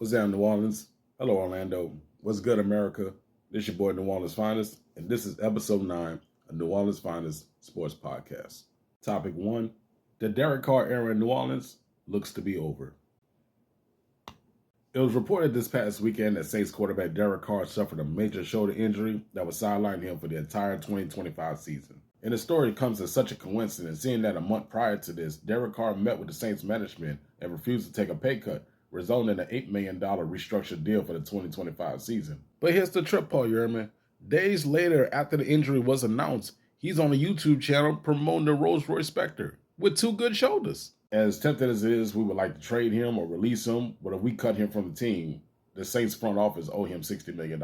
What's down, New Orleans? Hello, Orlando. What's good, America? This your boy, New Orleans Finest, and this is episode 9 of New Orleans Finest Sports Podcast. Topic 1, the Derek Carr era in New Orleans looks to be over. It was reported this past weekend that Saints quarterback Derek Carr suffered a major shoulder injury that would sideline him for the entire 2025 season. And the story comes as such a coincidence, seeing that a month prior to this, Derek Carr met with the Saints management and refused to take a pay cut, resulting in an $8 million restructured deal for the 2025 season. But here's the trip, Paul Yerman. Days later, after the injury was announced, he's on a YouTube channel promoting the Rolls-Royce Spectre with 2 good shoulders. As tempted as it is, we would like to trade him or release him, but if we cut him from the team, the Saints front office owe him $60 million.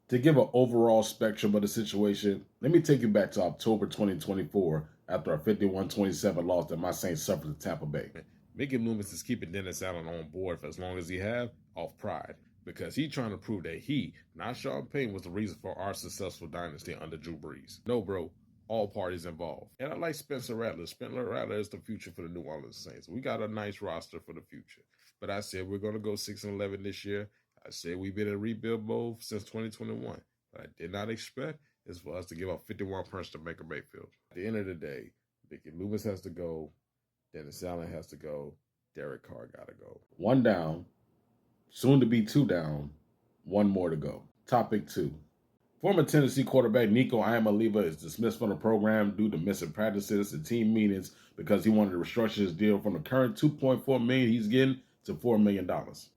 To give an overall spectrum of the situation, let me take you back to October 2024 after a 51-27 loss that my Saints suffered in Tampa Bay. Mickey Loomis is keeping Dennis Allen on board for as long as he have, off pride, because he's trying to prove that he, not Sean Payton, was the reason for our successful dynasty under Drew Brees. No, bro, all parties involved. And I like Spencer Rattler. Spencer Rattler is the future for the New Orleans Saints. We got a nice roster for the future. But I said we're going to go 6-11 this year. I said we've been in rebuild mode since 2021. What I did not expect is for us to give up 51 punch to Baker Mayfield. At the end of the day, Mickey Loomis has to go. Dennis Allen has to go. Derek Carr got to go. 1 down, soon to be 2 down, 1 more to go. Topic 2. Former Tennessee quarterback Nico Iamaleava is dismissed from the program due to missing practices and team meetings because he wanted to restructure his deal from the current $2.4 million he's getting to $4 million.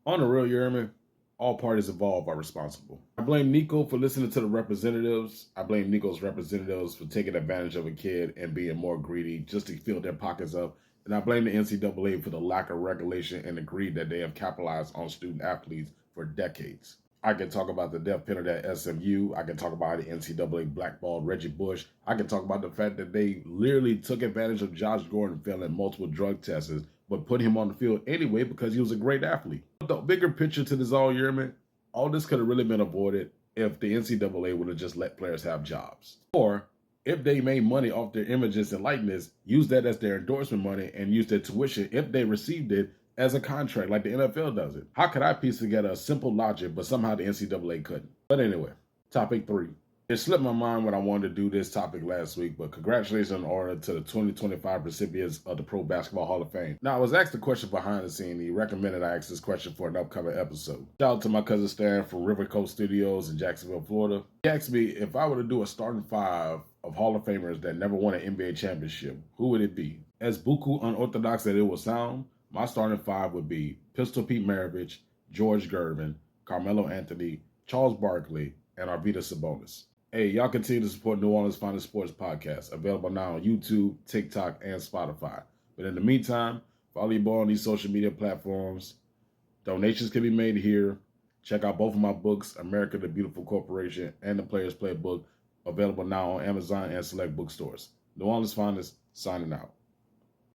On the real, Yerman, all parties involved are responsible. I blame Nico for listening to the representatives. I blame Nico's representatives for taking advantage of a kid and being more greedy just to fill their pockets up. And I blame the NCAA for the lack of regulation and the greed that they have capitalized on student athletes for decades. I can talk about the death penalty at SMU. I can talk about the NCAA blackballed Reggie Bush. I can talk about the fact that they literally took advantage of Josh Gordon failing multiple drug tests, but put him on the field anyway because he was a great athlete. But the bigger picture to this all, Yerman, all this could have really been avoided if the NCAA would have just let players have jobs. Or if they made money off their images and likeness, use that as their endorsement money and use their tuition if they received it as a contract like the NFL does it. How could I piece together a simple logic, but somehow the NCAA couldn't? But anyway, topic 3. It slipped my mind when I wanted to do this topic last week, but congratulations in order to the 2025 recipients of the Pro Basketball Hall of Fame. Now, I was asked a question behind the scene. He recommended I ask this question for an upcoming episode. Shout out to my cousin Stan from River Coast Studios in Jacksonville, Florida. He asked me if I were to do a starting 5 of Hall of Famers that never won an NBA championship, who would it be? As buku unorthodox as it will sound, my starting 5 would be Pistol Pete Maravich, George Gervin, Carmelo Anthony, Charles Barkley, and Arvydas Sabonis. Hey, y'all continue to support New Orleans Finest Sports Podcast, available now on YouTube, TikTok, and Spotify. But in the meantime, follow your boy on these social media platforms. Donations can be made here. Check out both of my books, America the Beautiful Corporation and the Playerz Playbook, available now on Amazon and select bookstores. New Orleans Finest, signing out.